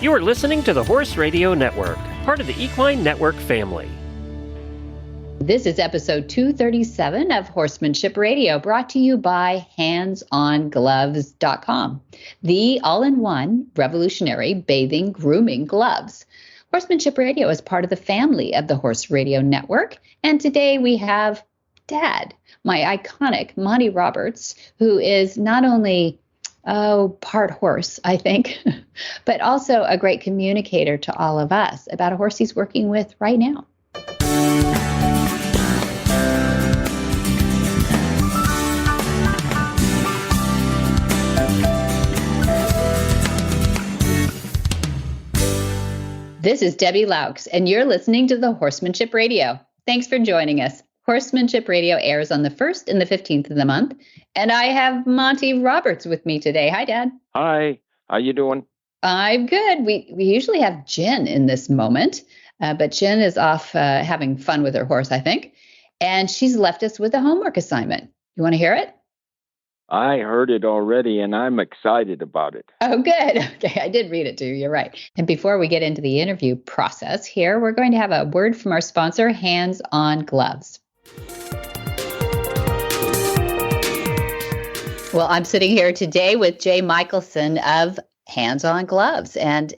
You are listening to the Horse Radio Network, part of the Equine Network family. This is episode 237 of Horsemanship Radio, brought to you by HandsOnGloves.com, the all-in-one revolutionary bathing grooming gloves. Horsemanship Radio is part of the family of the Horse Radio Network, and today we have Dad, my iconic Monty Roberts, who is not only part horse, I think, but also a great communicator to all of us about a horse he's working with right now. This is Debbie Laux, and you're listening to the Horsemanship Radio. Thanks for joining us. Horsemanship Radio airs on the 1st and the 15th of the month, and I have Monty Roberts with me today. Hi, Dad. Hi. How you doing? I'm good. We usually have Jen in this moment, but Jen is off having fun with her horse, I think, and she's left us with a homework assignment. You want to hear it? I heard it already, and I'm excited about it. Oh, good. Okay, I did read it to you. You're right. And before we get into the interview process here, we're going to have a word from our sponsor, Hands On Gloves. Well, I'm sitting here today with Jay Michelson of Hands On Gloves. And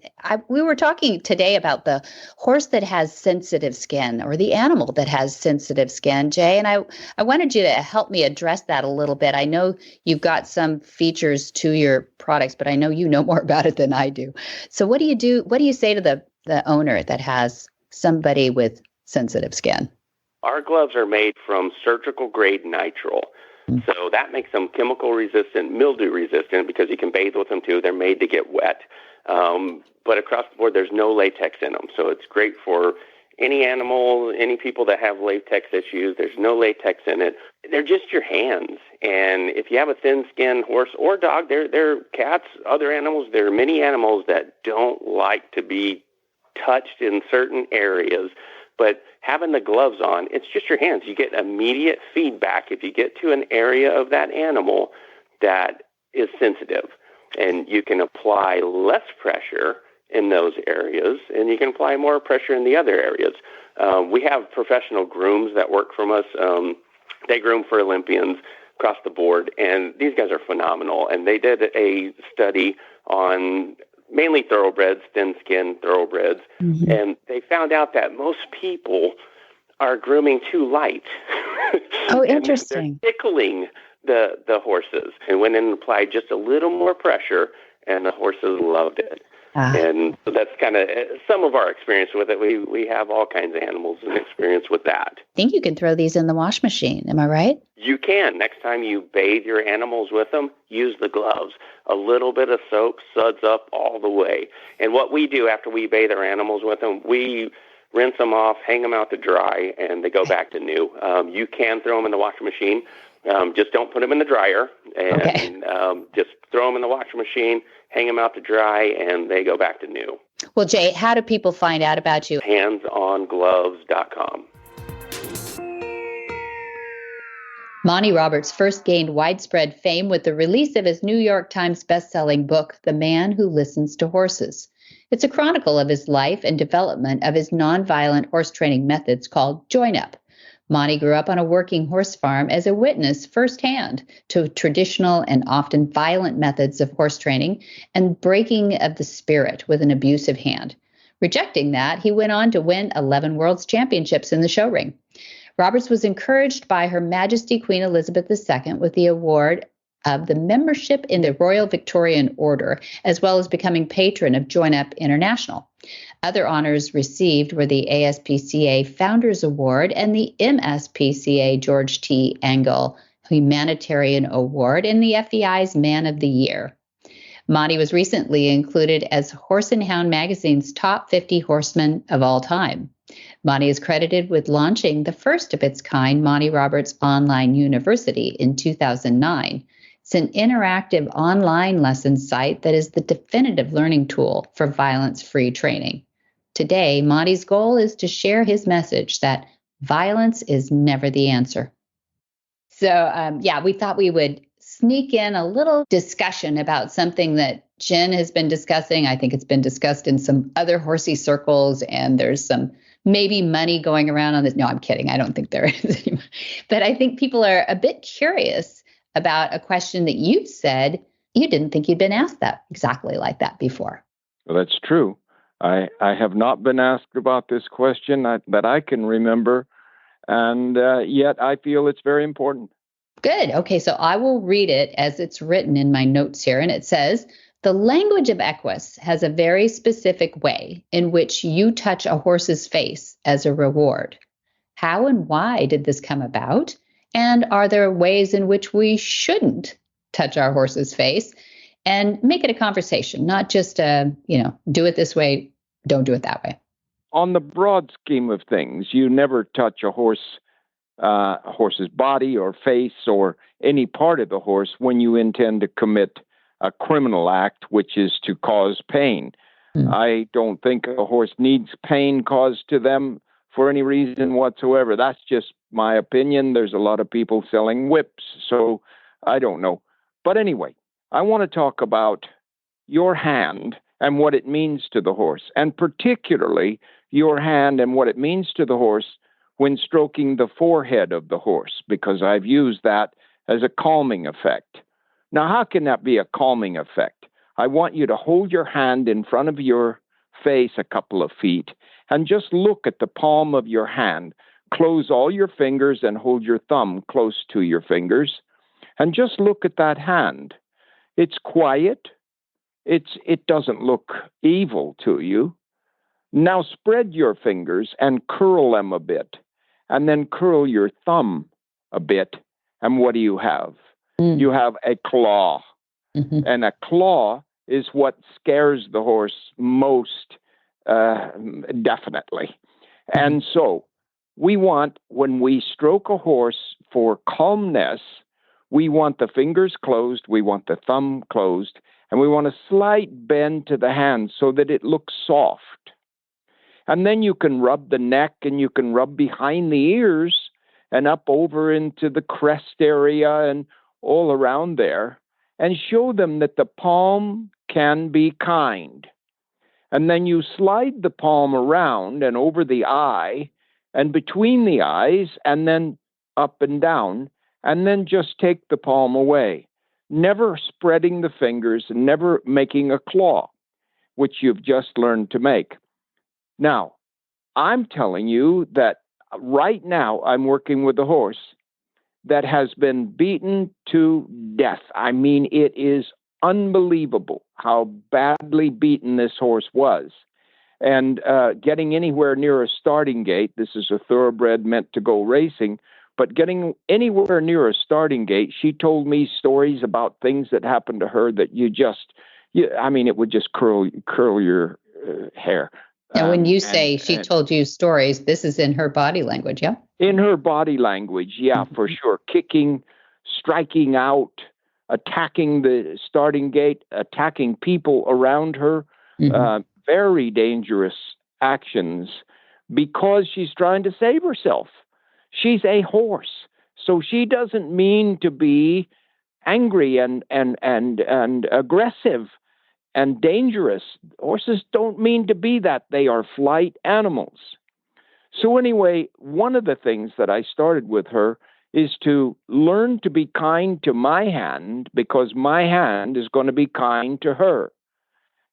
we were talking today about the horse that has sensitive skin, or the animal that has sensitive skin, Jay. And I wanted you to help me address that a little bit. I know you've got some features to your products, but I know you know more about it than I do. So what do you do? What do you say to the owner that has somebody with sensitive skin? Our gloves are made from surgical grade nitrile. So that makes them chemical resistant, mildew resistant, because you can bathe with them too. They're made to get wet. But across the board, there's no latex in them. So it's great for any animal, any people that have latex issues. There's no latex in it. They're just your hands. And if you have a thin-skinned horse or dog, they're cats, other animals, there are many animals that don't like to be touched in certain areas. But having the gloves on, it's just your hands. You get immediate feedback if you get to an area of that animal that is sensitive. And you can apply less pressure in those areas, and you can apply more pressure in the other areas. We have professional grooms that work from us. They groom for Olympians across the board, and these guys are phenomenal. And they did a study on mainly thoroughbreds, thin-skinned thoroughbreds, and they found out that most people are grooming too light. Oh, interesting. They're tickling the horses, and went in and applied just a little more pressure, and the horses loved it. And so that's kind of some of our experience with it. We have all kinds of animals and experience with that. I think you can throw these in the wash machine. Am I right? You can. Next time you bathe your animals with them, use the gloves. A little bit of soap suds up all the way. And what we do after we bathe our animals with them, we rinse them off, hang them out to dry, and they go back to new. You can throw them in the washing machine. Just don't put them in the dryer. And just throw them in the washing machine, hang them out to dry, and they go back to new. Well, Jay, how do people find out about you? HandsOnGloves.com. Monty Roberts first gained widespread fame with the release of his New York Times bestselling book, The Man Who Listens to Horses. It's a chronicle of his life and development of his nonviolent horse training methods called Join Up. Monty grew up on a working horse farm as a witness firsthand to traditional and often violent methods of horse training and breaking of the spirit with an abusive hand. Rejecting that, he went on to win 11 World's Championships in the show ring. Roberts was encouraged by Her Majesty Queen Elizabeth II with the award of the membership in the Royal Victorian Order, as well as becoming patron of Join Up International. Other honors received were the ASPCA Founders Award and the MSPCA George T. Engel Humanitarian Award and the FEI's Man of the Year. Monty was recently included as Horse and Hound magazine's top 50 horsemen of all time. Monty is credited with launching the first of its kind Monty Roberts Online University in 2009. It's an interactive online lesson site that is the definitive learning tool for violence-free training. Today, Monty's goal is to share his message that violence is never the answer. So, we thought we would sneak in a little discussion about something that Jen has been discussing. I think it's been discussed in some other horsey circles, and there's some maybe money going around on this. No, I'm kidding. I don't think there is any. But I think people are a bit curious about a question that you've said you didn't think you'd been asked that exactly like that before. Well, that's true. I have not been asked about this question that I can remember, and yet I feel it's very important. Good. Okay, so I will read it as it's written in my notes here, and it says, the language of Equus has a very specific way in which you touch a horse's face as a reward. How and why did this come about? And are there ways in which we shouldn't touch our horse's face? And make it a conversation, not just do it this way, don't do it that way. On the broad scheme of things, you never touch a horse's body or face or any part of the horse when you intend to commit a criminal act, which is to cause pain. I don't think a horse needs pain caused to them for any reason whatsoever. That's just my opinion. There's a lot of people selling whips, so I don't know. But anyway, I want to talk about your hand and what it means to the horse, and particularly your hand and what it means to the horse when stroking the forehead of the horse, because I've used that as a calming effect. Now, how can that be a calming effect? I want you to hold your hand in front of your face a couple of feet and just look at the palm of your hand. Close all your fingers and hold your thumb close to your fingers and just look at that hand. It's quiet. It doesn't look evil to you. Now spread your fingers and curl them a bit, and then curl your thumb a bit. And what do you have? You have a claw. And a claw is what scares the horse most, definitely. And so we want, when we stroke a horse for calmness, we want the fingers closed, we want the thumb closed, and we want a slight bend to the hand so that it looks soft. And then you can rub the neck and you can rub behind the ears and up over into the crest area and all around there, and show them that the palm can be kind. And then you slide the palm around and over the eye and between the eyes and then up and down, and then just take the palm away, never spreading the fingers and never making a claw, which you've just learned to make. Now, I'm telling you that right now I'm working with a horse that has been beaten to death. I mean, it is unbelievable how badly beaten this horse was. And getting anywhere near a starting gate, this is a thoroughbred meant to go racing, but getting anywhere near a starting gate, she told me stories about things that happened to her that it would just curl your hair. Now, when you say she told you stories, this is in her body language, yeah? In her body language, yeah, for sure. Kicking, striking out, attacking the starting gate, attacking people around her. Very dangerous actions because she's trying to save herself. She's a horse, so she doesn't mean to be angry and aggressive and dangerous. Horses don't mean to be that. They are flight animals. So anyway, one of the things that I started with her is to learn to be kind to my hand, because my hand is going to be kind to her.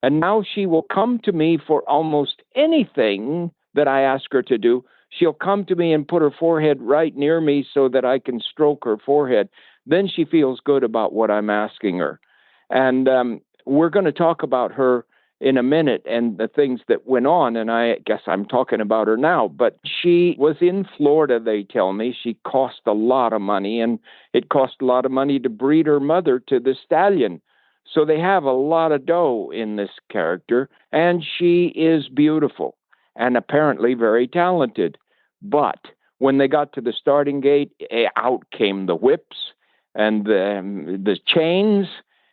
And now she will come to me for almost anything that I ask her to do. She'll come to me and put her forehead right near me so that I can stroke her forehead. Then she feels good about what I'm asking her. And we're going to talk about her in a minute and the things that went on, and I guess I'm talking about her now. But she was in Florida, they tell me. She cost a lot of money, and it cost a lot of money to breed her mother to the stallion. So they have a lot of dough in this character, and she is beautiful and apparently very talented. But when they got to the starting gate, out came the whips and the chains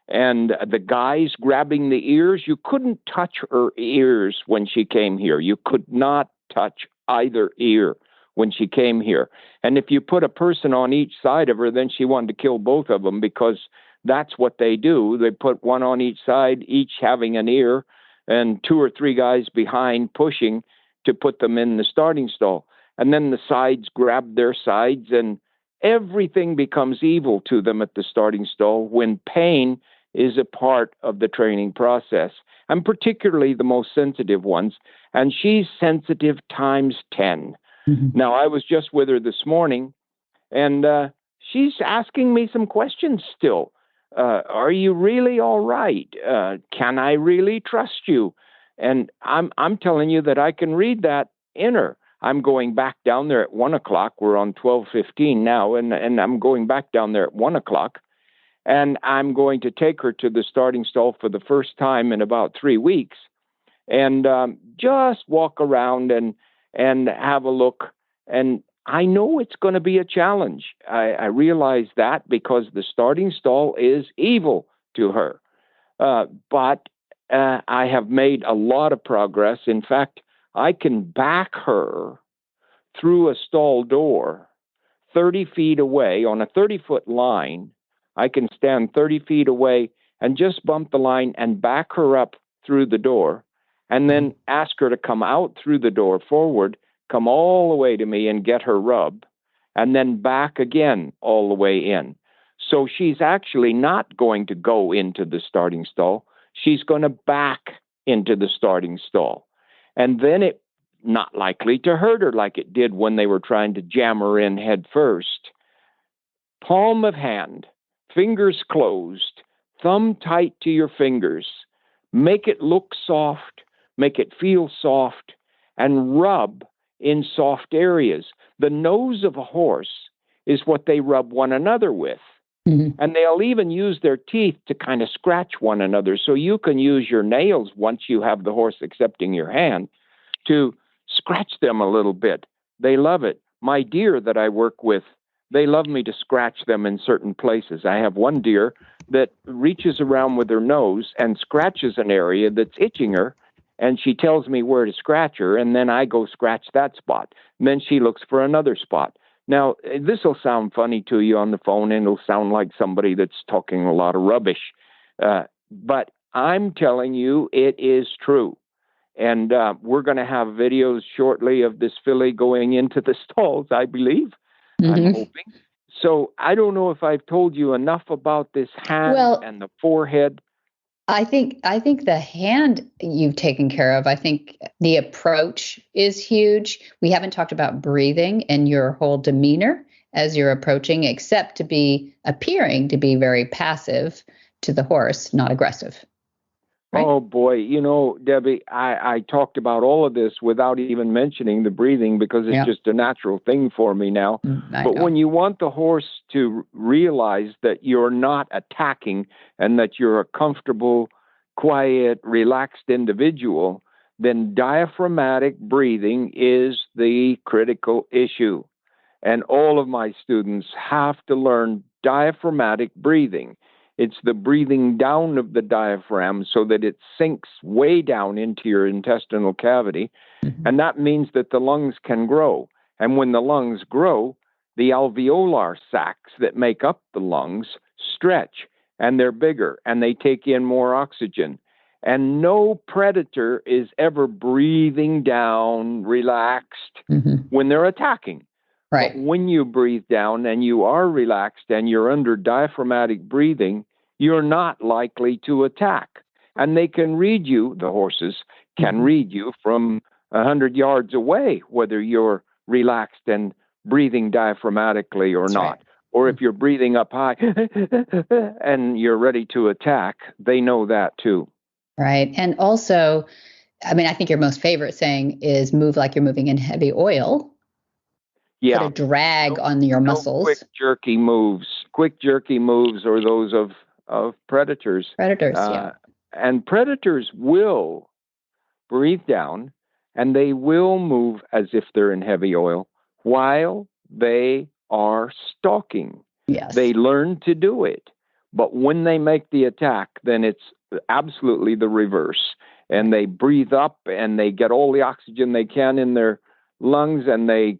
and the guys grabbing the ears. You couldn't touch her ears when she came here. You could not touch either ear when she came here. And if you put a person on each side of her, then she wanted to kill both of them because that's what they do. They put one on each side, each having an ear, and 2 or 3 guys behind pushing to put them in the starting stall. And then the sides grab their sides, and everything becomes evil to them at the starting stall when pain is a part of the training process, and particularly the most sensitive ones. And she's sensitive times 10. Mm-hmm. Now, I was just with her this morning, and she's asking me some questions still. Are you really all right? Can I really trust you? And I'm telling you that I can read that in her. I'm going back down there at 1 o'clock. We're on 12:15 now, and I'm going back down there at 1 o'clock. And I'm going to take her to the starting stall for the first time in about 3 weeks, and just walk around and have a look. And I know it's going to be a challenge. I realize that because the starting stall is evil to her. But I have made a lot of progress. In fact, I can back her through a stall door 30 feet away on a 30-foot line. I can stand 30 feet away and just bump the line and back her up through the door, and then ask her to come out through the door forward, come all the way to me and get her rub, and then back again all the way in. So she's actually not going to go into the starting stall. She's going to back into the starting stall. And then it not likely to hurt her like it did when they were trying to jam her in head first. Palm of hand, fingers closed, thumb tight to your fingers. Make it look soft, make it feel soft, and rub in soft areas. The nose of a horse is what they rub one another with. Mm-hmm. And they'll even use their teeth to kind of scratch one another. So you can use your nails once you have the horse accepting your hand to scratch them a little bit. They love it. My deer that I work with, they love me to scratch them in certain places. I have one deer that reaches around with her nose and scratches an area that's itching her, and she tells me where to scratch her, and then I go scratch that spot. And then she looks for another spot. Now, this will sound funny to you on the phone, and it'll sound like somebody that's talking a lot of rubbish. But I'm telling you, it is true. And we're going to have videos shortly of this filly going into the stalls, I believe. Mm-hmm. I'm hoping. So I don't know if I've told you enough about this hand and the forehead. I think the hand you've taken care of. I think the approach is huge. We haven't talked about breathing and your whole demeanor as you're approaching, except to be appearing to be very passive to the horse, not aggressive. Right? Oh, boy. You know, Debbie, I talked about all of this without even mentioning the breathing because it's just a natural thing for me now. But when you want the horse to realize that you're not attacking and that you're a comfortable, quiet, relaxed individual, then diaphragmatic breathing is the critical issue. And all of my students have to learn diaphragmatic breathing. It's the breathing down of the diaphragm so that it sinks way down into your intestinal cavity. Mm-hmm. And that means that the lungs can grow. And when the lungs grow, the alveolar sacs that make up the lungs stretch, and they're bigger, and they take in more oxygen. And no predator is ever breathing down, relaxed, when they're attacking. Right. But when you breathe down and you are relaxed and you're under diaphragmatic breathing, you're not likely to attack. And they can read you, the horses can read you from 100 yards away, whether you're relaxed and breathing diaphragmatically or not. Right. Or if you're breathing up high and you're ready to attack, they know that too. Right. And also, I mean, I think your most favorite saying is move like you're moving in heavy oil. Yeah. Put a drag on your muscles. Quick jerky moves or those of predators. And predators will breathe down and they will move as if they're in heavy oil while they are stalking. Yes. They learn to do it. But when they make the attack, then it's absolutely the reverse. And they breathe up and they get all the oxygen they can in their lungs and they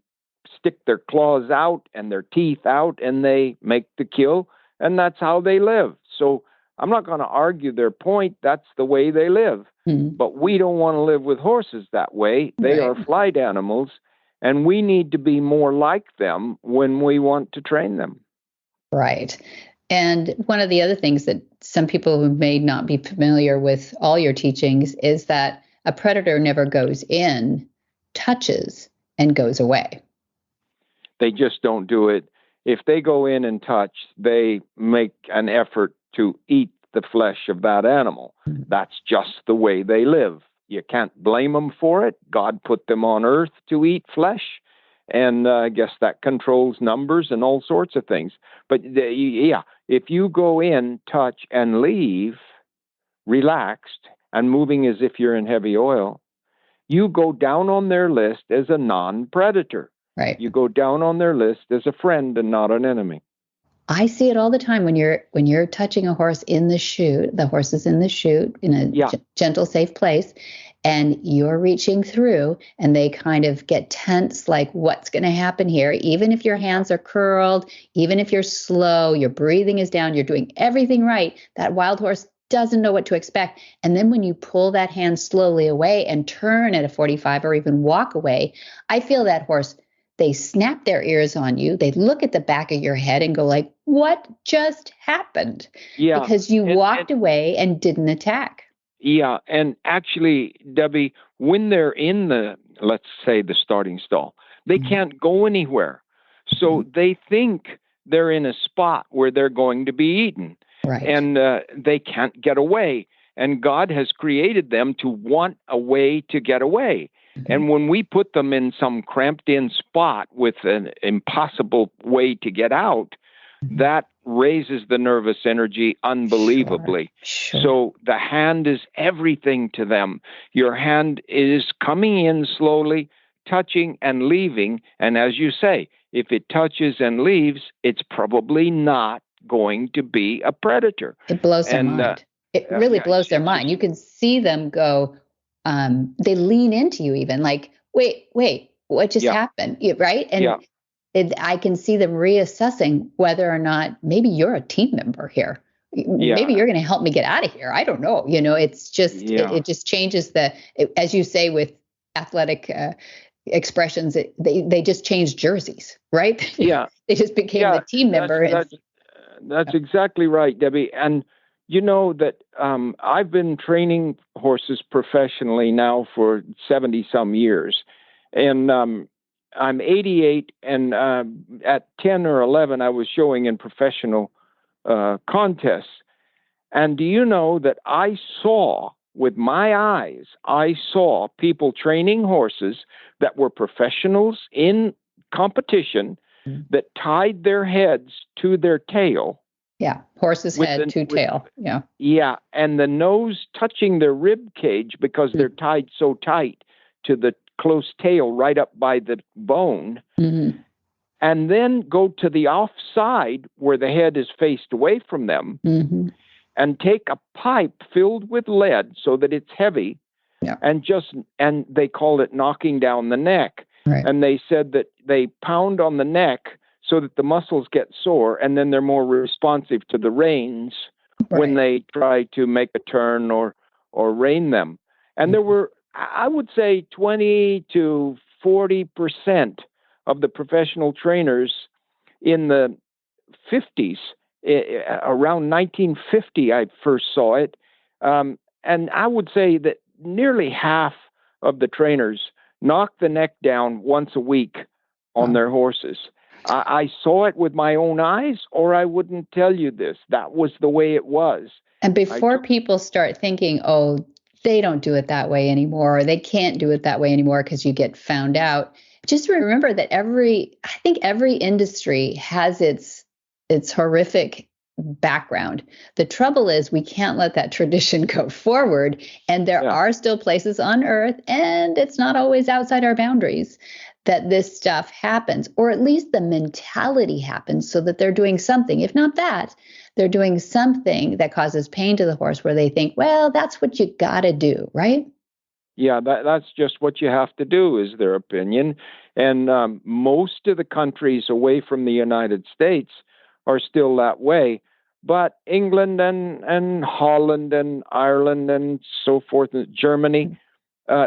stick their claws out and their teeth out and they make the kill. And that's how they live. So I'm not going to argue their point. That's the way they live. But we don't want to live with horses that way. They are flight animals, and we need to be more like them when we want to train them. Right. And one of the other things that some people who may not be familiar with all your teachings is that a predator never goes in, touches, and goes away. They just don't do it. If they go in and touch, they make an effort to eat the flesh of that animal. That's just the way they live. You can't blame them for it. God put them on earth to eat flesh. And I guess that controls numbers and all sorts of things. But if you go in, touch, and leave, relaxed, and moving as if you're in heavy oil, you go down on their list as a non-predator. Right. You go down on their list as a friend and not an enemy. I see it all the time when you're touching a horse in the chute. The horse is in the chute in a gentle, safe place, and you're reaching through, and they kind of get tense, like, what's going to happen here? Even if your hands are curled, even if you're slow, your breathing is down, you're doing everything right, that wild horse doesn't know what to expect. And then when you pull that hand slowly away and turn at a 45 or even walk away, I feel that horse, they snap their ears on you. They look at the back of your head and go like, what just happened? Yeah. Because you walked away and didn't attack. Yeah. And actually, Debbie, when they're in let's say the starting stall, they can't go anywhere. So they think they're in a spot where they're going to be eaten. Right. And they can't get away. And God has created them to want a way to get away. And when we put them in some cramped in spot with an impossible way to get out, that raises the nervous energy unbelievably. Sure. So the hand is everything to them. Your hand is coming in slowly, touching and leaving. And as you say, if it touches and leaves, it's probably not going to be a predator. It blows their mind. It really blows their mind. You can see them go, they lean into you even like, wait, what just happened? Right. And I can see them reassessing whether or not maybe you're a team member here. Maybe you're going to help me get out of here. I don't know. It's just, it just changes as you say, with athletic expressions, they just changed jerseys, right? Yeah. They just became the team member. That's exactly right, Debbie. And you know that I've been training horses professionally now for 70 some years. And I'm 88, and at 10 or 11, I was showing in professional contests. And do you know that I saw with my eyes, I saw people training horses that were professionals in competition that tied their heads to their tail. Yeah, horse's head to tail. Yeah. Yeah, and the nose touching their rib cage because they're tied so tight to the close tail right up by the bone. And then go to the offside where the head is faced away from them and take a pipe filled with lead so that it's heavy and they called it knocking down the neck. Right. And they said that they pound on the neck so that the muscles get sore, and then they're more responsive to the reins when they try to make a turn or rein them. And there were, I would say, 20 to 40% of the professional trainers in the 50s, around 1950, I first saw it. And I would say that nearly half of the trainers knock the neck down once a week on their horses. I saw it with my own eyes, or I wouldn't tell you this. That was the way it was. And before people start thinking, oh, they don't do it that way anymore, or they can't do it that way anymore because you get found out, just remember that I think every industry has its horrific background. The trouble is we can't let that tradition go forward. And there are still places on earth, and it's not always outside our boundaries, that this stuff happens, or at least the mentality happens, so that they're doing something. If not that, they're doing something that causes pain to the horse where they think, well, that's what you got to do, right? Yeah, that's just what you have to do, is their opinion. And most of the countries away from the United States are still that way. but England and Holland and Ireland and so forth, and Germany,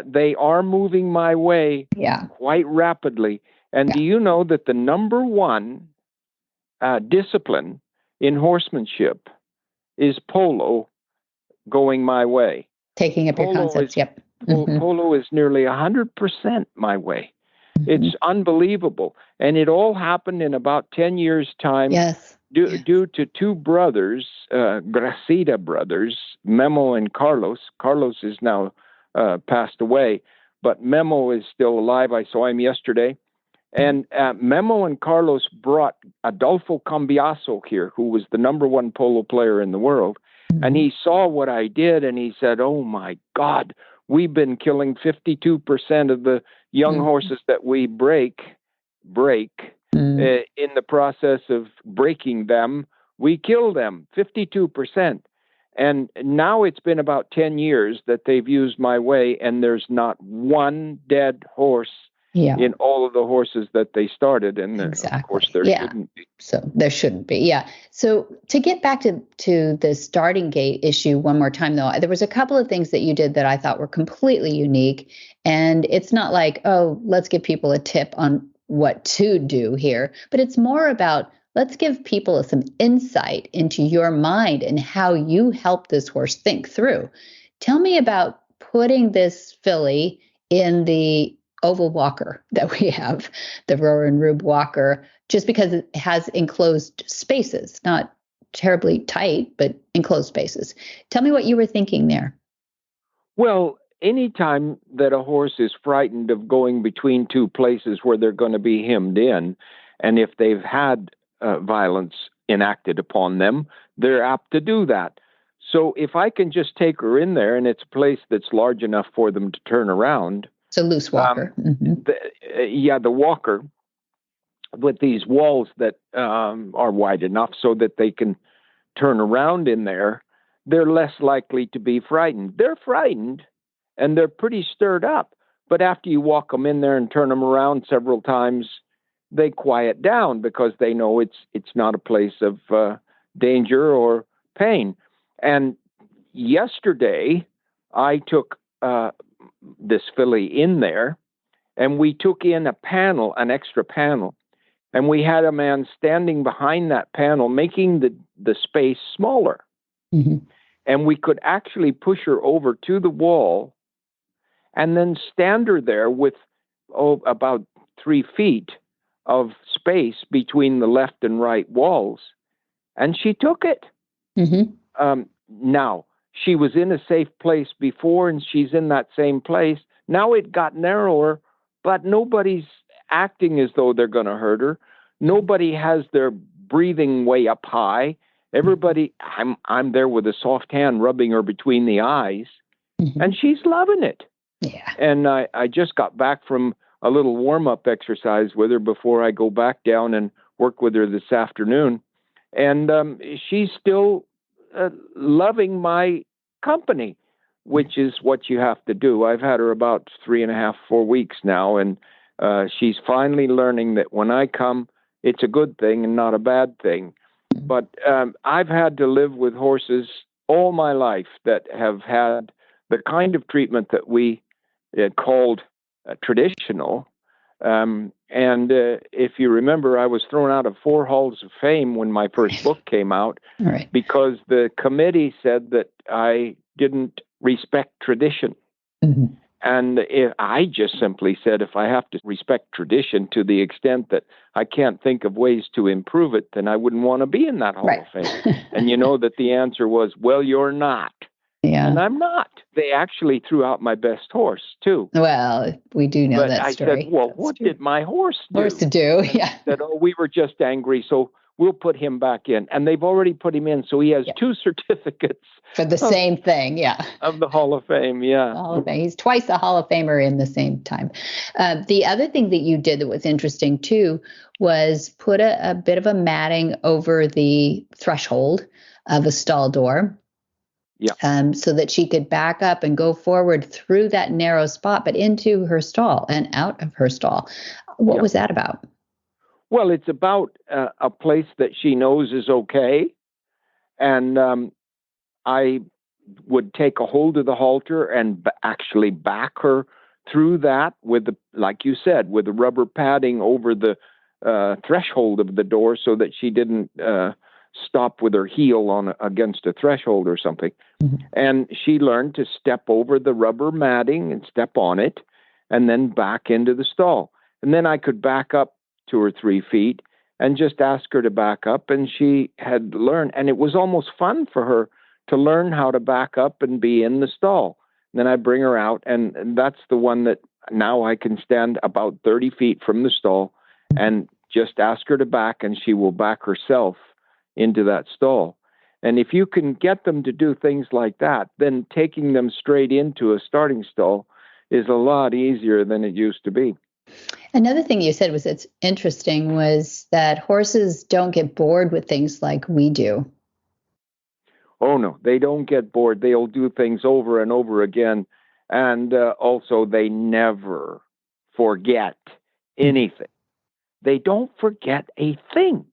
they are moving my way quite rapidly. And do you know that the number one discipline in horsemanship is polo going my way? Taking up your concepts, Polo is nearly 100% my way. It's unbelievable. And it all happened in about 10 years' time due to two brothers, Gracida brothers, Memo and Carlos. Carlos is now passed away, but Memo is still alive. I saw him yesterday. And Memo and Carlos brought Adolfo Cambiaso here, who was the number one polo player in the world. And he saw what I did, and he said, "Oh, my God, we've been killing 52% of the young horses that we break in the process of breaking them. We kill them, 52%. And now it's been about 10 years that they've used my way, and there's not one dead horse in all of the horses that they started. And of course, there shouldn't be. So there shouldn't be. Yeah. So to get back to the starting gate issue one more time, though, there was a couple of things that you did that I thought were completely unique. And it's not like, oh, let's give people a tip on what to do here, but it's more about, let's give people some insight into your mind and how you help this horse think through. Tell me about putting this filly in the oval walker that we have, the Rower and Rube walker, just because it has enclosed spaces, not terribly tight, but enclosed spaces. Tell me what you were thinking there. Well, anytime that a horse is frightened of going between two places where they're going to be hemmed in, and if they've had violence enacted upon them, they're apt to do that. So if I can just take her in there and it's a place that's large enough for them to turn around. It's a loose walker. The walker with these walls that are wide enough so that they can turn around in there, they're less likely to be frightened. They're frightened and they're pretty stirred up. But after you walk them in there and turn them around several times, they quiet down because they know it's not a place of danger or pain. And yesterday, I took this filly in there, and we took in an extra panel, and we had a man standing behind that panel making the space smaller. And we could actually push her over to the wall and then stand her there with about 3 feet of space between the left and right walls. And she took it. Now, she was in a safe place before, and she's in that same place. Now it got narrower, but nobody's acting as though they're going to hurt her. Nobody has their breathing way up high. Everybody, I'm there with a soft hand rubbing her between the eyes, and she's loving it. Yeah. And I just got back from a little warm-up exercise with her before I go back down and work with her this afternoon. And she's still loving my company, which is what you have to do. I've had her about 3.5, 4 weeks now, and she's finally learning that when I come, it's a good thing and not a bad thing. But I've had to live with horses all my life that have had the kind of treatment that we called traditional. And if you remember, I was thrown out of 4 halls of fame when my first book came out because the committee said that I didn't respect tradition. And I just simply said, if I have to respect tradition to the extent that I can't think of ways to improve it, then I wouldn't want to be in that hall of fame. And you know that the answer was, well, you're not. Yeah. And I'm not. They actually threw out my best horse, too. Well, we do know that story. I said, well, what did my horse do? Yeah. Said, we were just angry, so we'll put him back in. And they've already put him in, so he has 2 certificates. For the same thing, Of the Hall of Fame, Hall of Fame. He's twice a Hall of Famer in the same time. The other thing that you did that was interesting, too, was put a bit of a matting over the threshold of a stall door. So that she could back up and go forward through that narrow spot, but into her stall and out of her stall. What was that about? Well, it's about a place that she knows is okay. And I would take a hold of the halter and actually back her through that with the, like you said, with the rubber padding over the threshold of the door so that she didn't stop with her heel on against a threshold or something. Mm-hmm. And she learned to step over the rubber matting and step on it and then back into the stall. And then I could back up 2 or 3 feet and just ask her to back up. And she had learned, and it was almost fun for her to learn how to back up and be in the stall. And then I bring her out, and that's the one that now I can stand about 30 feet from the stall and just ask her to back, and she will back herself into that stall. And if you can get them to do things like that, then taking them straight into a starting stall is a lot easier than it used to be. Another thing you said was it's interesting was that horses don't get bored with things like we do. Oh, no, they don't get bored. They'll do things over and over again. And also, they never forget anything. They don't forget a thing.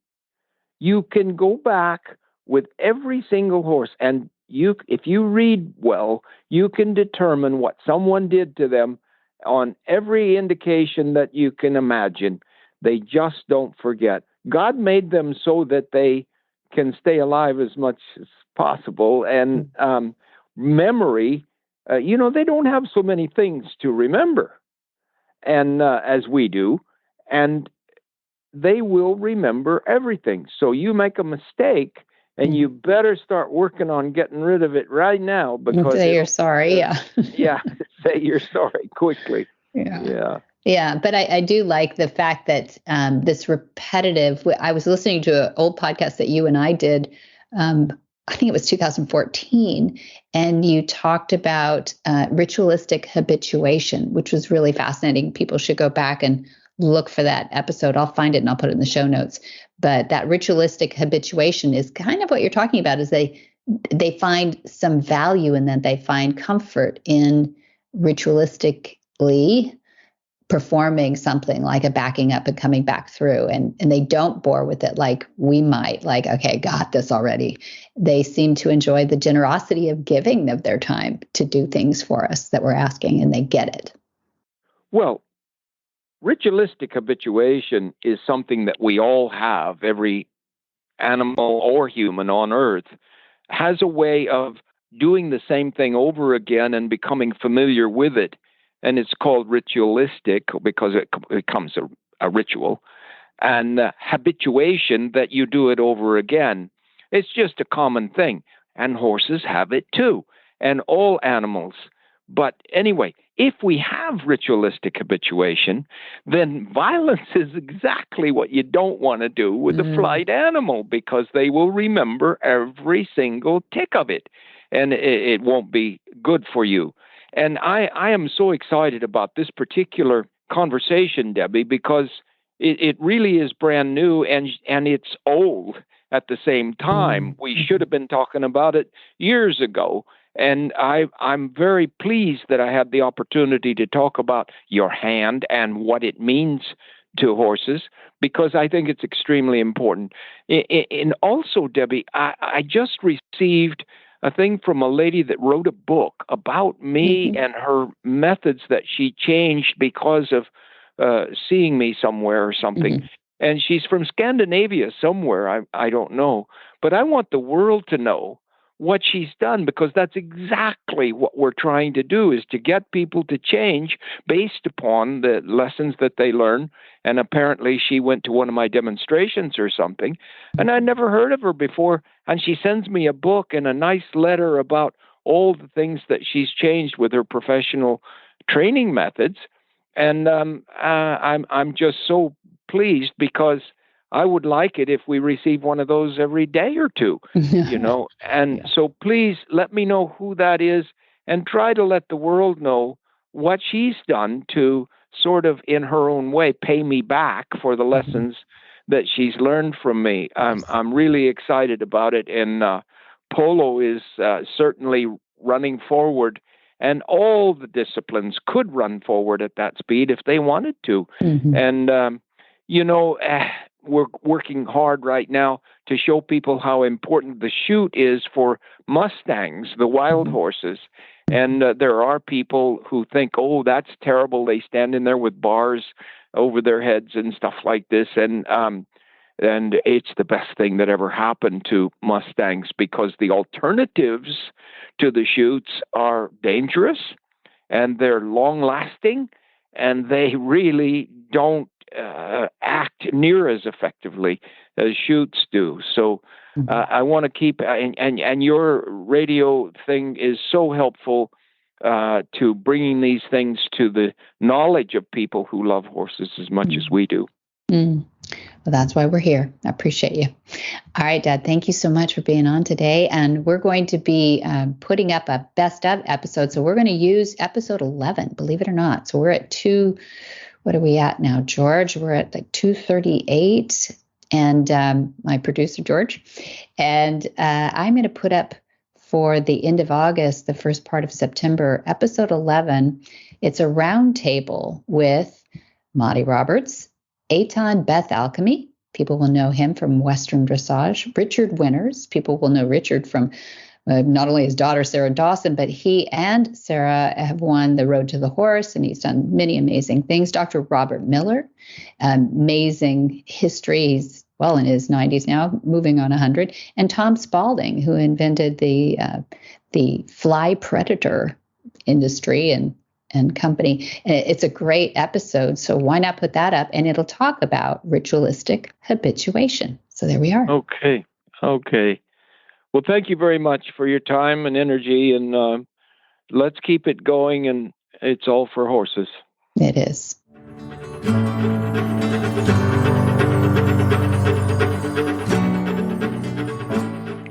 You can go back with every single horse, and if you read well, you can determine what someone did to them on every indication that you can imagine. They just don't forget. God made them so that they can stay alive as much as possible. And memory, they don't have so many things to remember, and as we do, and they will remember everything. So you make a mistake, and you better start working on getting rid of it right now, because say you're sorry. Yeah, say you're sorry quickly. Yeah, but I do like the fact that this repetitive. I was listening to an old podcast that you and I did. I think it was 2014, and you talked about ritualistic habituation, which was really fascinating. People should go back and look for that episode. I'll find it and I'll put it in the show notes. But that ritualistic habituation is kind of what you're talking about, is they find some value in that. They find comfort in ritualistically performing something like a backing up and coming back through, and they don't bore with it like we might, like, okay, got this already. They seem to enjoy the generosity of giving of their time to do things for us that we're asking, and they get it. Well, ritualistic habituation is something that we all have. Every animal or human on earth has a way of doing the same thing over again and becoming familiar with it. And it's called ritualistic because it becomes a ritual. And habituation, that you do it over again. It's just a common thing. And horses have it too. And all animals. But anyway, if we have ritualistic habituation, then violence is exactly what you don't want to do with the flight animal, because they will remember every single tick of it. And it won't be good for you. And I am so excited about this particular conversation, Debbie, because it really is brand new and it's old at the same time. We should have been talking about it years ago. And I'm very pleased that I had the opportunity to talk about your hand and what it means to horses, because I think it's extremely important. And also, Debbie, I just received a thing from a lady that wrote a book about me and her methods that she changed because of seeing me somewhere or something. And she's from Scandinavia somewhere, I don't know. But I want the world to know what she's done, because that's exactly what we're trying to do, is to get people to change based upon the lessons that they learn. And apparently she went to one of my demonstrations or something, and I never heard of her before. And she sends me a book and a nice letter about all the things that she's changed with her professional training methods. And I'm just so pleased, because I would like it if we receive one of those every day or two, And so please let me know who that is, and try to let the world know what she's done to sort of, in her own way, pay me back for the lessons that she's learned from me. I'm really excited about it. And polo is certainly running forward, and all the disciplines could run forward at that speed if they wanted to. And, we're working hard right now to show people how important the chute is for Mustangs, the wild horses. And there are people who think, oh, that's terrible. They stand in there with bars over their heads and stuff like this. And it's the best thing that ever happened to Mustangs, because the alternatives to the chutes are dangerous and they're long-lasting, and they really don't act near as effectively as chutes do. So I want to keep, and your radio thing is so helpful to bringing these things to the knowledge of people who love horses as much as we do. Well, that's why we're here. I appreciate you. All right, Dad, thank you so much for being on today. And we're going to be putting up a best of episode. So we're going to use episode 11, believe it or not. So we're at what are we at now, George? We're at like 238. And my producer, George. And I'm going to put up for the end of August, the first part of September, episode 11. It's a round table with Monty Roberts, Aton Beth Alchemy. People will know him from Western Dressage. Richard Winters. People will know Richard from not only his daughter, Sarah Dawson, but he and Sarah have won the Road to the Horse, and he's done many amazing things. Dr. Robert Miller, amazing history. He's well in his 90s now, moving on 100. And Tom Spalding, who invented the fly predator industry and company. It's a great episode, so why not put that up? And it'll talk about ritualistic habituation. So there we are. Okay. Well, thank you very much for your time and energy, and let's keep it going, and it's all for horses. It is.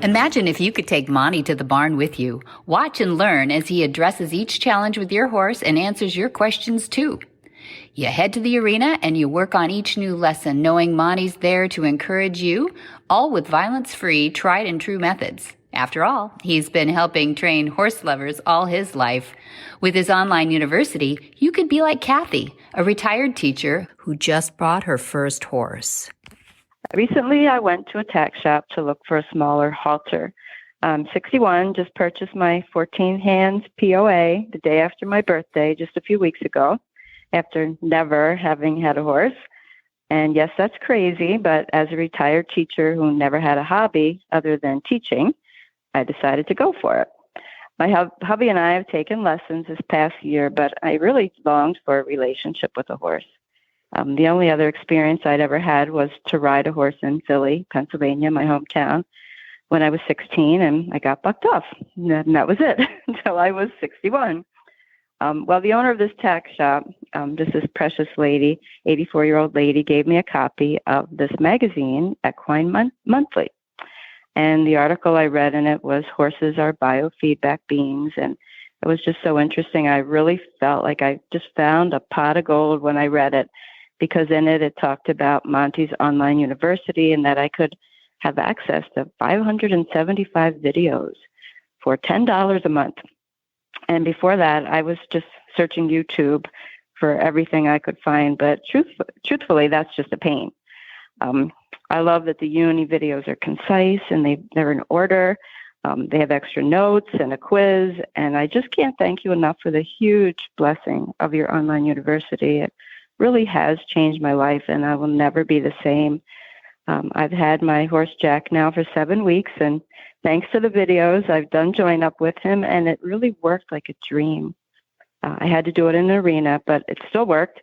Imagine if you could take Monty to the barn with you. Watch and learn as he addresses each challenge with your horse and answers your questions too. You head to the arena and you work on each new lesson, knowing Monty's there to encourage you, all with violence-free, tried and true methods. After all, he's been helping train horse lovers all his life. With his online university, you could be like Kathy, a retired teacher who just bought her first horse. Recently, I went to a tack shop to look for a smaller halter. I'm 61, just purchased my 14 hands POA the day after my birthday, just a few weeks ago, after never having had a horse. And yes, that's crazy, but as a retired teacher who never had a hobby other than teaching, I decided to go for it. My hubby and I have taken lessons this past year, but I really longed for a relationship with a horse. The only other experience I'd ever had was to ride a horse in Philly, Pennsylvania, my hometown, when I was 16, and I got bucked off. And that was it until I was 61. Well, the owner of this tack shop, this precious lady, 84-year-old lady, gave me a copy of this magazine, Equine Monthly. And the article I read in it was Horses Are Biofeedback Beings. And it was just so interesting. I really felt like I just found a pot of gold when I read it, because in it talked about Monty's online university and that I could have access to 575 videos for $10 a month. And before that, I was just searching YouTube for everything I could find. But truthfully, that's just a pain. I love that the uni videos are concise and they're in order. They have extra notes and a quiz. And I just can't thank you enough for the huge blessing of your online university. It really has changed my life, and I will never be the same. I've had my horse Jack now for 7 weeks, and thanks to the videos, I've done join up with him, and it really worked like a dream. I had to do it in an arena, but it still worked,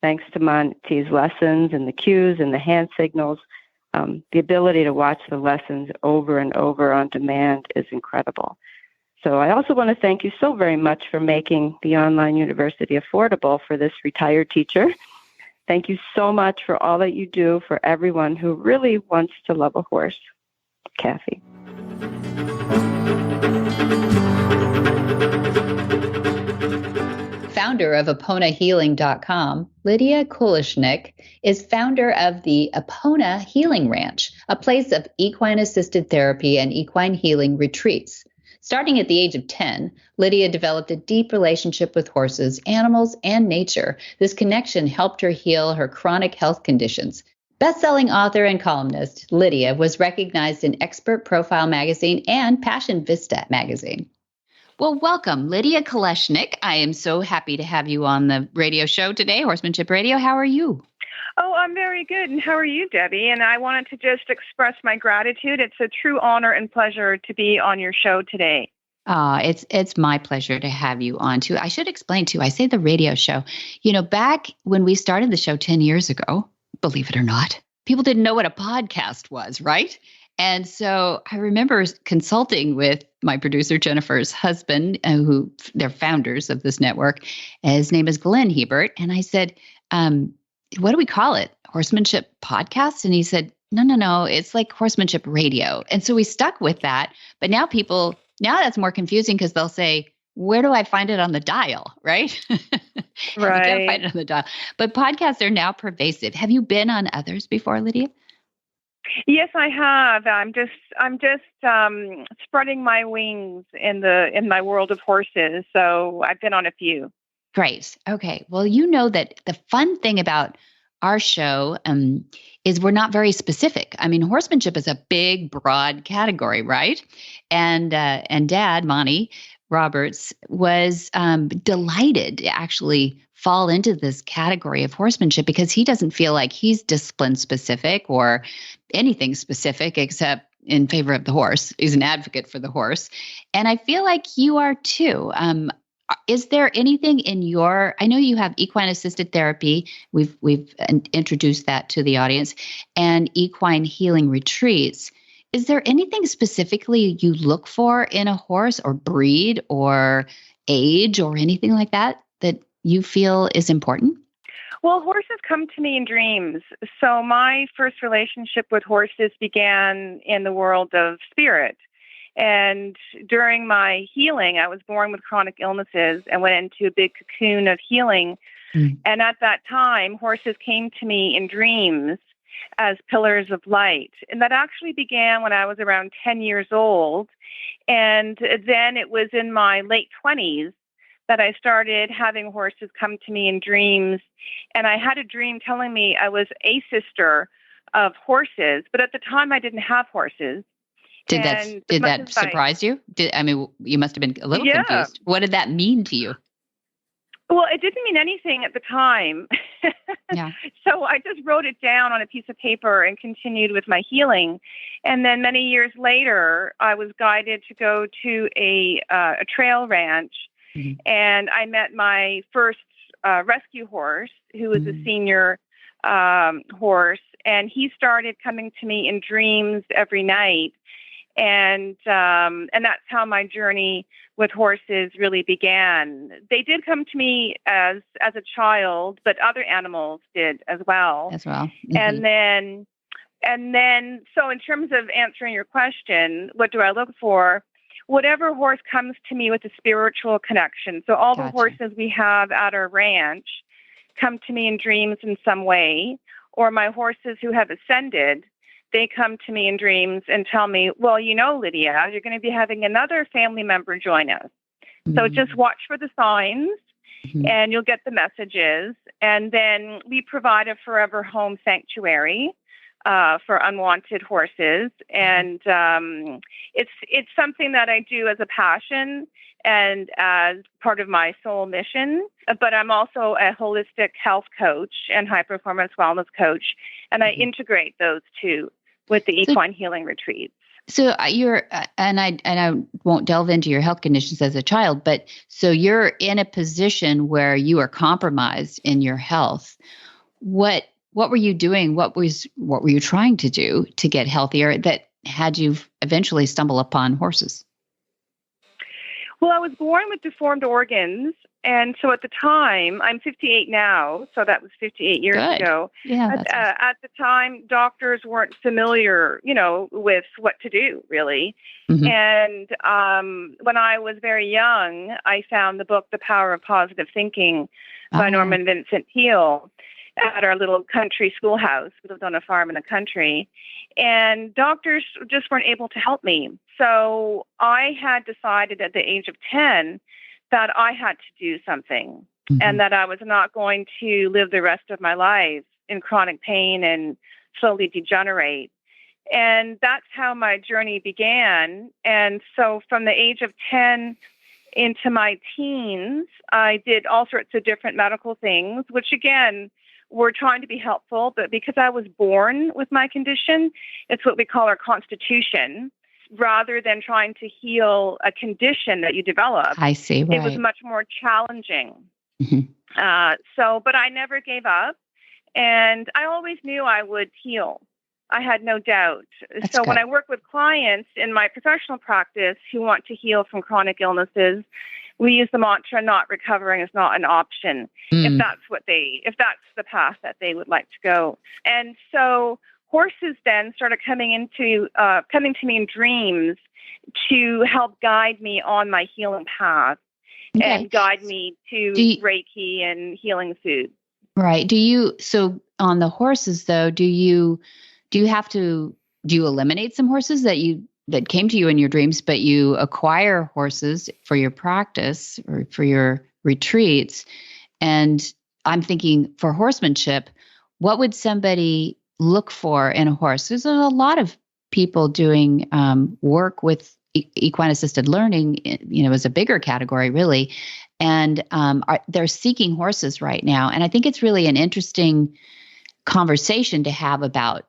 thanks to Monty's lessons and the cues and the hand signals. The ability to watch the lessons over and over on demand is incredible. So I also want to thank you so very much for making the online university affordable for this retired teacher. Thank you so much for all that you do for everyone who really wants to love a horse. Kathy. Founder of AponaHealing.com, Lidia Kuleshnyk is founder of the Apona Healing Ranch, a place of equine-assisted therapy and equine healing retreats. Starting at the age of 10, Lidia developed a deep relationship with horses, animals, and nature. This connection helped her heal her chronic health conditions. Best-selling author and columnist Lidia was recognized in Expert Profile magazine and Passion Vista magazine. Well, welcome, Lidia Kuleshnyk. I am so happy to have you on the radio show today, Horsemanship Radio. How are you? Oh, I'm very good. And how are you, Debbie? And I wanted to just express my gratitude. It's a true honor and pleasure to be on your show today. It's my pleasure to have you on too. I should explain too. I say the radio show. Back when we started the show 10 years ago, believe it or not, people didn't know what a podcast was, right? And so I remember consulting with my producer, Jennifer's husband, who they're founders of this network. His name is Glenn Hebert. And I said, what do we call it? Horsemanship podcast? And he said, no, it's like horsemanship radio. And so we stuck with that. But now that's more confusing because they'll say, where do I find it on the dial? Right? Right. You can't find it on the dial. But podcasts are now pervasive. Have you been on others before, Lidia? Yes, I have. I'm just spreading my wings in my world of horses. So I've been on a few. Great. Okay. Well, you know that the fun thing about our show is we're not very specific. I mean, horsemanship is a big, broad category, right? And Dad, Monty Roberts, was delighted to actually fall into this category of horsemanship because he doesn't feel like he's discipline specific or anything specific except in favor of the horse. He's an advocate for the horse. And I feel like you are too. Is there anything in I know you have equine-assisted therapy. We've introduced that to the audience, and equine healing retreats. Is there anything specifically you look for in a horse or breed or age or anything like that you feel is important? Well, horses come to me in dreams. So my first relationship with horses began in the world of spirit. And during my healing, I was born with chronic illnesses and went into a big cocoon of healing. Mm. And at that time, horses came to me in dreams as pillars of light. And that actually began when I was around 10 years old. And then it was in my late 20s that I started having horses come to me in dreams. And I had a dream telling me I was a sister of horses. But at the time, I didn't have horses. Did that surprise you? You must have been a little confused. What did that mean to you? Well, it didn't mean anything at the time. Yeah. So I just wrote it down on a piece of paper and continued with my healing. And then many years later, I was guided to go to a trail ranch. Mm-hmm. And I met my first rescue horse, who was a senior horse. And he started coming to me in dreams every night. And that's how my journey with horses really began. They did come to me as a child, but other animals did as well. Mm-hmm. And then, so in terms of answering your question, what do I look for? Whatever horse comes to me with a spiritual connection. So all the horses we have at our ranch come to me in dreams in some way, or my horses who have ascended, they come to me in dreams and tell me, well, Lidia, you're going to be having another family member join us. Mm-hmm. So just watch for the signs and you'll get the messages. And then we provide a forever home sanctuary for unwanted horses. And it's something that I do as a passion and as part of my soul mission. But I'm also a holistic health coach and high performance wellness coach. And I integrate those two with the equine healing retreats. So and I won't delve into your health conditions as a child, but so you're in a position where you are compromised in your health. What were you doing? What were you trying to do to get healthier that had you eventually stumble upon horses? Well, I was born with deformed organs. And so at the time, I'm 58 now, so that was 58 years ago. Yeah, at the time, doctors weren't familiar, with what to do, really. Mm-hmm. And when I was very young, I found the book, The Power of Positive Thinking by Norman Vincent Peale at our little country schoolhouse. We lived on a farm in the country. And doctors just weren't able to help me. So I had decided at the age of 10 that I had to do something and that I was not going to live the rest of my life in chronic pain and slowly degenerate. And that's how my journey began. And so from the age of 10 into my teens, I did all sorts of different medical things, which again, were trying to be helpful. But because I was born with my condition, it's what we call our constitution, rather than trying to heal a condition that you develop. I see, right. It was much more challenging. Mm-hmm. But I never gave up. And I always knew I would heal. I had no doubt. That's so good. when I work with clients in my professional practice who want to heal from chronic illnesses, we use the mantra, not recovering is not an option, if that's the path that they would like to go. And so horses then started coming to me in dreams to help guide me on my healing path and guide me to Reiki and healing food. Right. So on the horses though, do you eliminate some horses that came to you in your dreams, but you acquire horses for your practice or for your retreats? And I'm thinking for horsemanship, what would somebody look for in a horse? There's a lot of people doing work with equine-assisted learning, as a bigger category, really. And they're seeking horses right now. And I think it's really an interesting conversation to have about,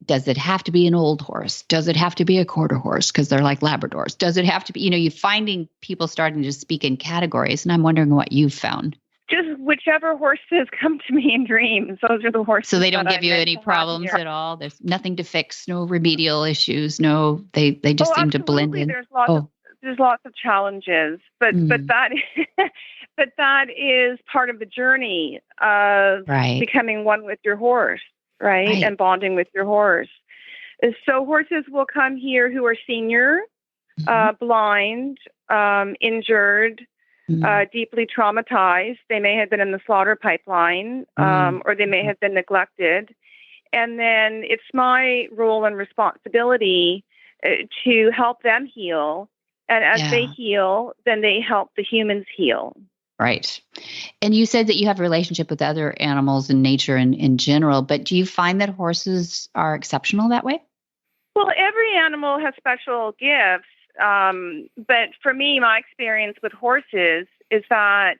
does it have to be an old horse? Does it have to be a quarter horse? Because they're like Labradors. Does it have to be, you're finding people starting to speak in categories. And I'm wondering what you've found. Just whichever horses come to me in dreams. Those are the horses. So they don't give you any problems at all? There's nothing to fix, no remedial issues, no, they just seem to blend in. There's lots of challenges, but that is part of the journey of becoming one with your horse, right? And bonding with your horse. So horses will come here who are senior, blind, injured, deeply traumatized. They may have been in the slaughter pipeline, or they may have been neglected. And then it's my role and responsibility to help them heal. And as they heal, then they help the humans heal. Right. And you said that you have a relationship with other animals and nature in general, but do you find that horses are exceptional that way? Well, every animal has special gifts. But for me, my experience with horses is that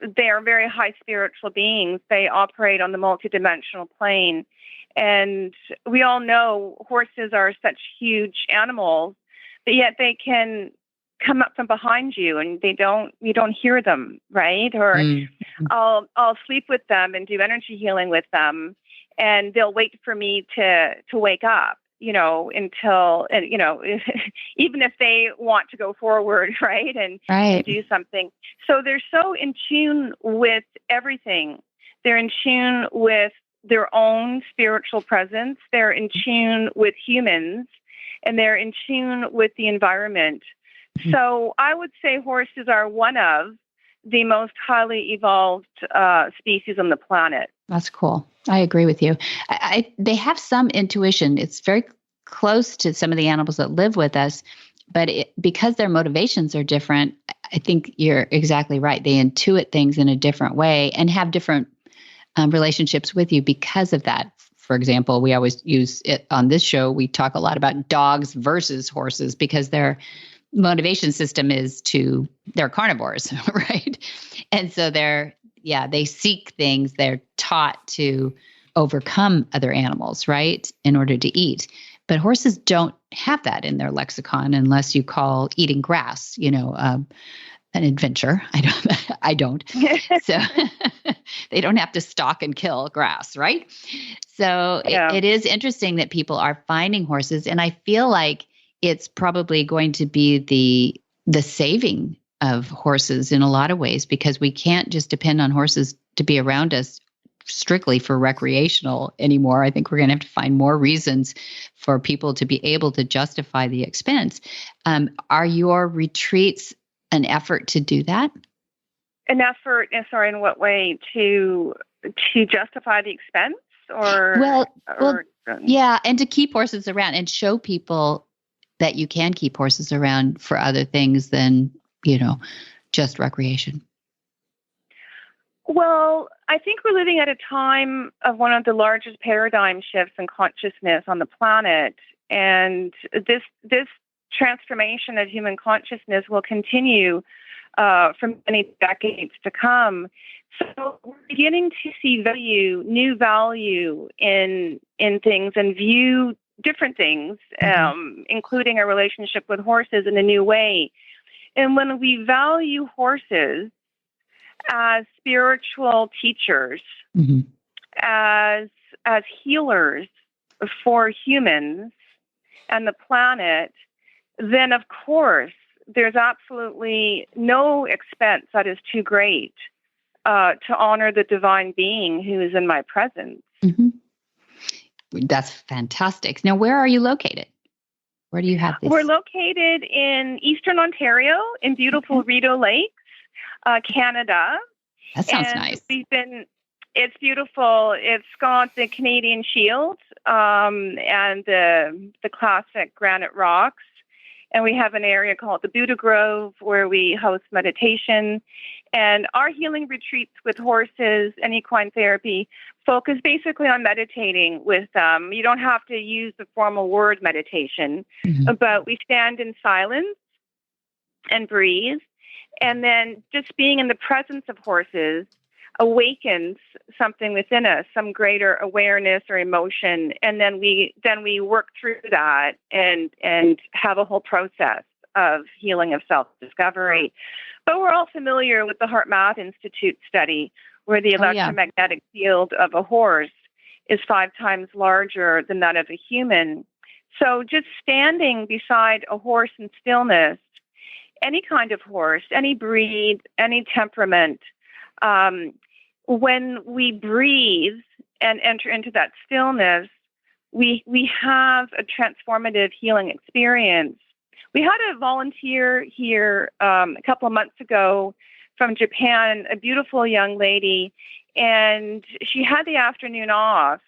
they are very high spiritual beings. They operate on the multidimensional plane. And we all know horses are such huge animals, but yet they can come up from behind you and you don't hear them, right? Or I'll sleep with them and do energy healing with them, and they'll wait for me to wake up, until, even if they want to go forward, right? And do something. So they're so in tune with everything. They're in tune with their own spiritual presence. They're in tune with humans, and they're in tune with the environment. So I would say horses are one of the most highly evolved species on the planet. That's cool. I agree with you. They have some intuition. It's very close to some of the animals that live with us, but because their motivations are different, I think you're exactly right. They intuit things in a different way and have different relationships with you because of that. For example, we always use it on this show. We talk a lot about dogs versus horses because their motivation system is they're carnivores, right? And so they seek things. They're taught to overcome other animals, right, in order to eat. But horses don't have that in their lexicon unless you call eating grass, an adventure. I don't. So they don't have to stalk and kill grass, right? So it is interesting that people are finding horses. And I feel like it's probably going to be the saving of horses in a lot of ways, because we can't just depend on horses to be around us strictly for recreational anymore. I think we're going to have to find more reasons for people to be able to justify the expense. Are your retreats an effort to do that? An effort, in what way? To justify the expense? And to keep horses around and show people that you can keep horses around for other things than, just recreation. Well, I think we're living at a time of one of the largest paradigm shifts in consciousness on the planet. And this transformation of human consciousness will continue for many decades to come. So we're beginning to see new value in things and view different things, including our relationship with horses in a new way. And when we value horses as spiritual teachers, as healers for humans and the planet, then of course there's absolutely no expense that is too great to honor the divine being who is in my presence. That's fantastic. Now, where are you located? Where do you have this? We're located in Eastern Ontario in beautiful Rideau Lakes, Canada. That sounds nice. It's beautiful. It's got the Canadian Shield and the classic granite rocks. And we have an area called the Buddha Grove where we host meditation. And our healing retreats with horses and equine therapy focus basically on meditating with them. You don't have to use the formal word meditation, but we stand in silence and breathe. And then just being in the presence of horses awakens something within us, some greater awareness or emotion, and then we work through that and have a whole process of healing, of self-discovery. But we're all familiar with the HeartMath Institute study, where the electromagnetic field of a horse is 5 times larger than that of a human. So just standing beside a horse in stillness, any kind of horse, any breed, any temperament, when we breathe and enter into that stillness, we have a transformative healing experience. We had a volunteer here a couple of months ago from Japan, a beautiful young lady, and she had the afternoon off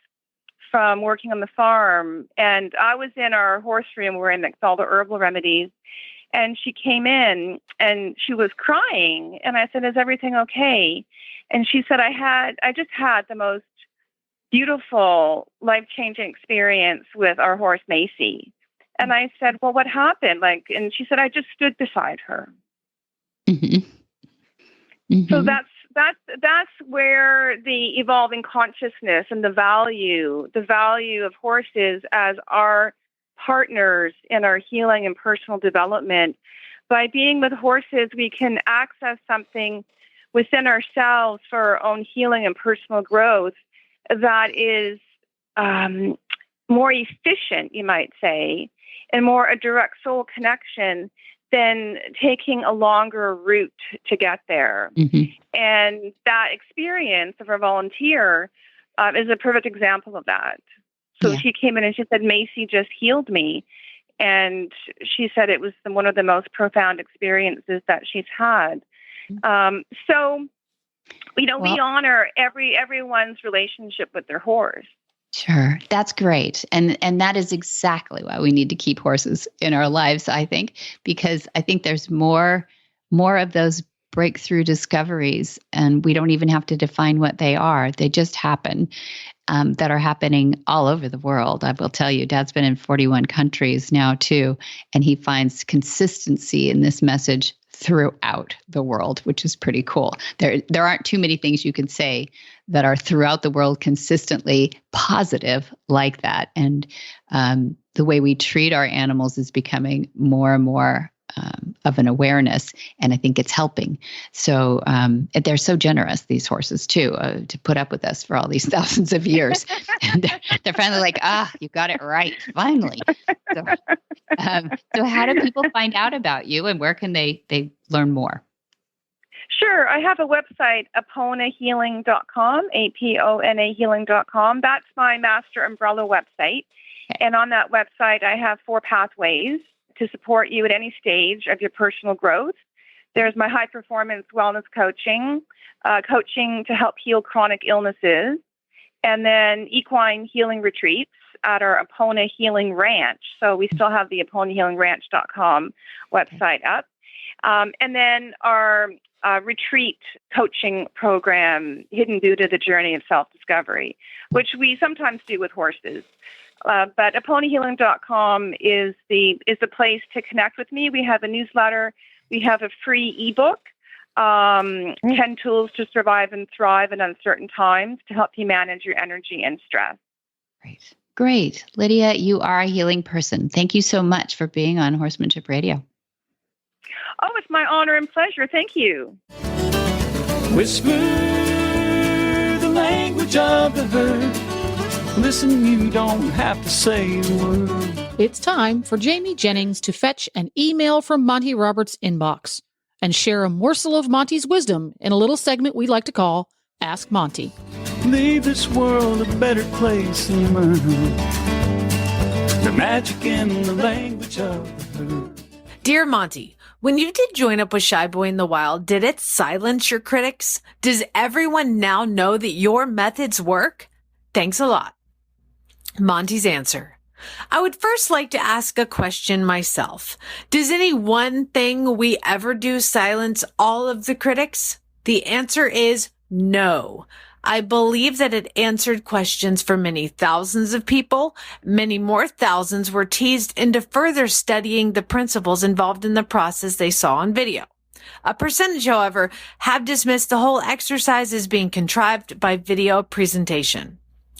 from working on the farm. And I was in our horse room where I mix all the herbal remedies. And she came in and she was crying. And I said, "Is everything okay?" And she said, I just had the most beautiful, life-changing experience with our horse, Macy. And I said, "Well, what happened?" And she said, "I just stood beside her." So that's where the evolving consciousness and the value of horses as our partners in our healing and personal development. By being with horses, we can access something within ourselves for our own healing and personal growth that is more efficient, you might say, and more a direct soul connection than taking a longer route to get there. And that experience of our volunteer is a perfect example of that. So she came in and she said, "Macy just healed me." And she said it was one of the most profound experiences that she's had. So, we honor everyone's relationship with their horse. Sure. That's great. And that is exactly why we need to keep horses in our lives, I think, because I think there's more of those breakthrough discoveries, and we don't even have to define what they are. They just happen, that are happening all over the world. I will tell you, Dad's been in 41 countries now too, and he finds consistency in this message throughout the world, which is pretty cool. There aren't too many things you can say that are throughout the world consistently positive like that. And the way we treat our animals is becoming more and more of an awareness, and I think it's helping. So they're so generous, these horses too, to put up with us for all these thousands of years. And they're finally like, you got it right, finally. So how do people find out about you, and where can they learn more? Sure. I have a website, AponaHealing.com, APONA Healing.com. That's my master umbrella website. Okay. And on that website, I have 4 pathways to support you at any stage of your personal growth. There's my high performance wellness coaching, coaching to help heal chronic illnesses, and then equine healing retreats at our Apona Healing Ranch. So we still have the AponaHealingRanch.com website up. And then our retreat coaching program, Hidden Buddha, The Journey of Self-Discovery, which we sometimes do with horses. But AponaHealing.com is the place to connect with me. We have a newsletter. We have a free ebook, 10 Tools to Survive and Thrive in Uncertain Times, to help you manage your energy and stress. Great. Great. Lidia, you are a healing person. Thank you so much for being on Horsemanship Radio. Oh, it's my honor and pleasure. Thank you. Whisper the language of the herd. Listen, you don't have to say a word. It's time for Jamie Jennings to fetch an email from Monty Roberts' inbox and share a morsel of Monty's wisdom in a little segment we like to call Ask Monty. Leave this world a better place than mine. The magic in the language of the herd. Dear Monty, when you did join up with Shy Boy in the wild, did it silence your critics? Does everyone now know that your methods work? Thanks a lot. Monty's answer. I would first like to ask a question myself. Does any one thing we ever do silence all of the critics? The answer is no. I believe that it answered questions for many thousands of people. Many more thousands were teased into further studying the principles involved in the process they saw on video. A percentage, however, have dismissed the whole exercise as being contrived by video presentation.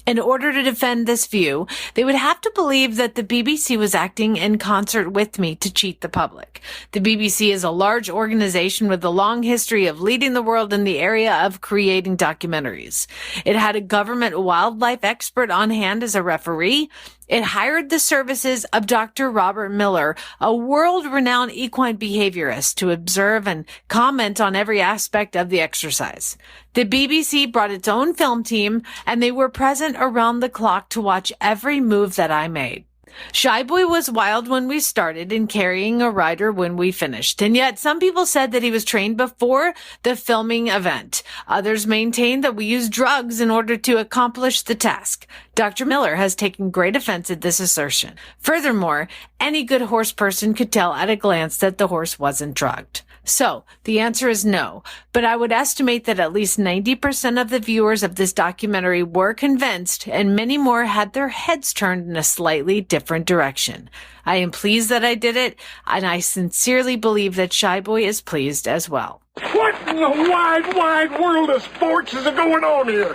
In order to defend this view, they would have to believe that the BBC was acting in concert with me to cheat the public. The BBC is a large organization with a long history of leading the world in the area of creating documentaries. It had a government wildlife expert on hand as a referee. It hired the services of Dr. Robert Miller, a world-renowned equine behaviorist, to observe and comment on every aspect of the exercise. The BBC brought its own film team, and they were present around the clock to watch every move that I made. Shy Boy was wild when we started and carrying a rider when we finished, and yet some people said that he was trained before the filming event. Others maintained that we used drugs in order to accomplish the task. Dr. Miller has taken great offense at this assertion. Furthermore, any good horse person could tell at a glance that the horse wasn't drugged. So, the answer is no, but I would estimate that at least 90% of the viewers of this documentary were convinced, and many more had their heads turned in a slightly different direction. I am pleased that I did it, and I sincerely believe that Shy Boy is pleased as well. What in the wide, wide world of sports is going on here?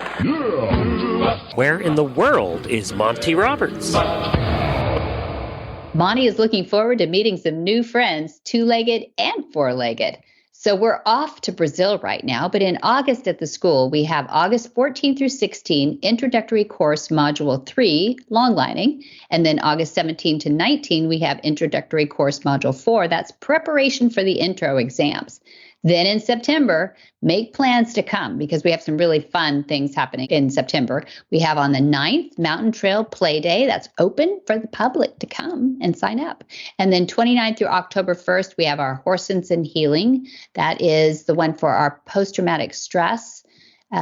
Where in the world is Monty Roberts? Monty is looking forward to meeting some new friends, two-legged and four-legged. So we're off to Brazil right now, but in August at the school, we have August 14 through 16, Introductory Course Module 3, Longlining, and then August 17 to 19, we have Introductory Course Module 4, that's preparation for the intro exams. Then in September, make plans to come because we have some really fun things happening in September. We have on the 9th, Mountain Trail Play Day. That's open for the public to come and sign up. And then 29th through October 1st, we have our HandsOn Healing. That is the one for our post-traumatic stress.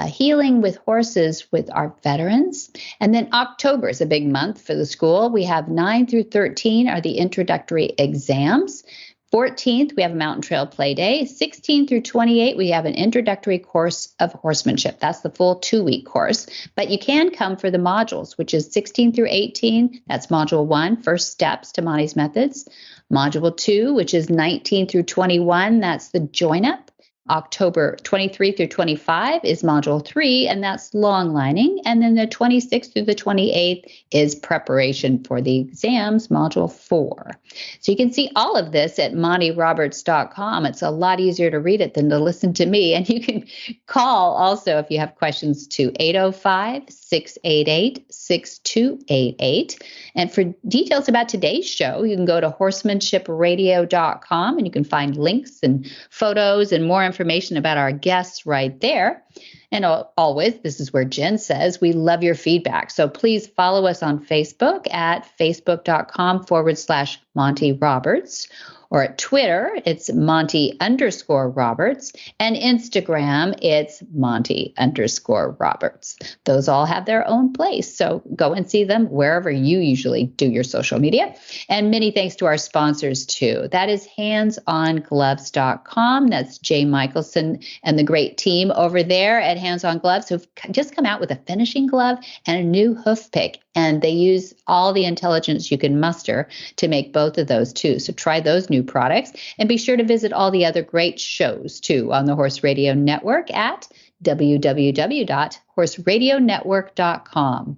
Healing with horses with our veterans. And then October is a big month for the school. We have 9 through 13 are the introductory exams. 14th, we have a Mountain Trail Play Day. 16 through 28, we have an introductory course of horsemanship. That's the full 2-week course. But you can come for the modules, which is 16 through 18. That's Module 1, First Steps to Monty's Methods. Module 2, which is 19 through 21. That's the Join Up. October 23 through 25 is Module 3, and that's long lining. And then the 26th through the 28th is preparation for the exams, Module 4. So you can see all of this at montyroberts.com. It's a lot easier to read it than to listen to me. And you can call also if you have questions to 805-688-6288. And for details about today's show, you can go to horsemanshipradio.com and you can find links and photos and more information about our guests right there. And always, this is where Jen says, we love your feedback. So please follow us on Facebook at facebook.com/Monty Roberts. Or at Twitter, it's Monty_Roberts. And Instagram, it's Monty_Roberts. Those all have their own place. So go and see them wherever you usually do your social media. And many thanks to our sponsors too. That is HandsOnGloves.com. That's Jay Michelson and the great team over there at Hands On Gloves who've just come out with a finishing glove and a new hoof pick. And they use all the intelligence you can muster to make both of those too. So try those new products and be sure to visit all the other great shows too on the Horse Radio Network at www.horseradionetwork.com.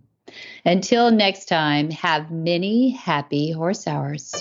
Until next time, have many happy horse hours.